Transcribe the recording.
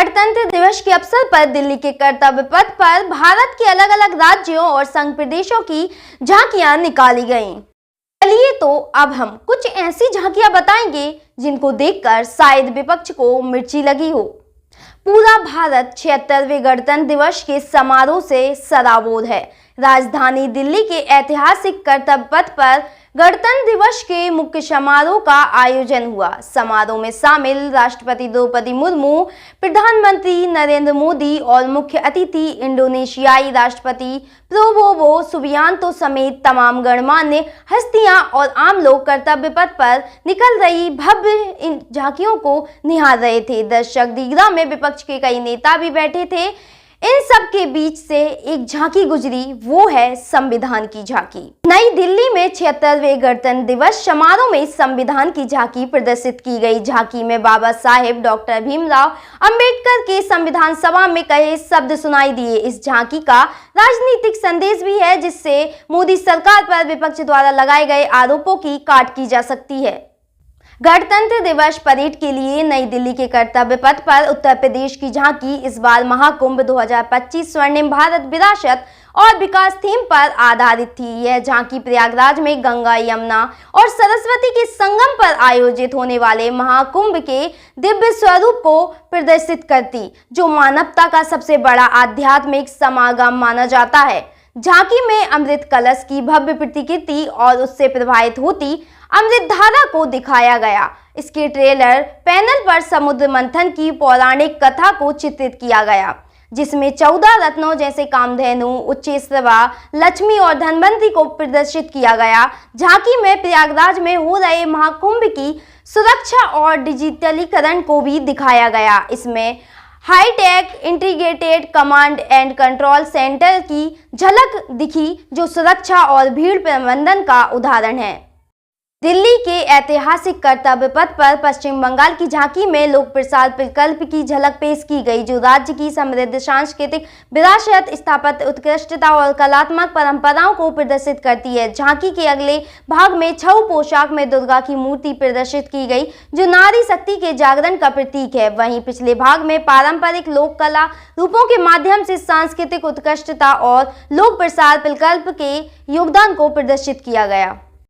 गणतंत्र दिवस के अवसर पर दिल्ली के कर्तव्य पथ पर भारत के अलग अलग राज्यों और संघ प्रदेशों की झांकियां निकाली गईं। चलिए तो अब हम कुछ ऐसी झांकियां बताएंगे जिनको देखकर शायद विपक्ष को मिर्ची लगी हो। पूरा भारत 76वें गणतंत्र दिवस के समारोह से सराबोर है। राजधानी दिल्ली के ऐतिहासिक कर्तव्य पथ पर गणतंत्र दिवस के मुख्य समारोह का आयोजन हुआ। समारोह में शामिल राष्ट्रपति द्रौपदी मुर्मू, प्रधानमंत्री नरेंद्र मोदी और मुख्य अतिथि इंडोनेशियाई राष्ट्रपति प्रोबोवो सुबियांतो समेत तमाम गणमान्य हस्तियां और आम लोग कर्तव्य पथ पर निकल रही भव्य इन झांकियों को निहार रहे थे। दर्शक दीर्घा में विपक्ष के कई नेता भी बैठे थे। इन सब के बीच से एक झांकी गुजरी, वो है संविधान की झांकी। नई दिल्ली में 76वें गणतंत्र दिवस समारोह में संविधान की झांकी प्रदर्शित की गई। झांकी में बाबा साहेब डॉक्टर भीमराव अंबेडकर के संविधान सभा में कहे शब्द सुनाई दिए। इस झांकी का राजनीतिक संदेश भी है, जिससे मोदी सरकार पर विपक्ष द्वारा लगाए गए आरोपों की काट की जा सकती है। गणतंत्र दिवस परेड के लिए नई दिल्ली के कर्तव्य पथ पर उत्तर प्रदेश की झांकी इस बार महाकुंभ 2025 स्वर्णिम भारत विरासत और विकास थीम पर आधारित थी। यह झांकी प्रयागराज में गंगा, यमुना और सरस्वती के संगम पर आयोजित होने वाले महाकुंभ के दिव्य स्वरूप को प्रदर्शित करती, जो मानवता का सबसे बड़ा आध्यात्मिक समागम माना जाता है। झांकी में अमृत कलश की भव्य प्रतिकृति और उससे प्रवाहित होती अमृत धारा को दिखाया गया। इसके ट्रेलर पैनल पर समुद्र मंथन की पौराणिक कथा को चित्रित किया गया, जिसमें 14 रत्नों जैसे कामधेनु, उच्चैश्रवा, लक्ष्मी और धनवंतरी को प्रदर्शित किया गया। झांकी में प्रयागराज में हो रहे महाकुंभ की सुरक्षा और डिजिटलीकरण को भी दिखाया गया। इसमें high tech integrated command and control centre की झलक दिखी, जो सुरक्षा और भीड़ प्रबंधन का उदाहरण है। दिल्ली के ऐतिहासिक कर्तव्य पथ पर पश्चिम बंगाल की झांकी में लोक प्रसार प्रकल्प की झलक पेश की गई, जो राज्य की समृद्ध सांस्कृतिक विरासत, स्थापत्य उत्कृष्टता और कलात्मक परंपराओं को प्रदर्शित करती है। झांकी के अगले भाग में छऊ पोशाक में दुर्गा की मूर्ति प्रदर्शित की गई, जो नारी शक्ति के जागरण का प्रतीक है। वहीं पिछले भाग में पारंपरिक लोक कला रूपों के माध्यम से सांस्कृतिक उत्कृष्टता और लोक प्रसार प्रकल्प के योगदान को प्रदर्शित किया गया।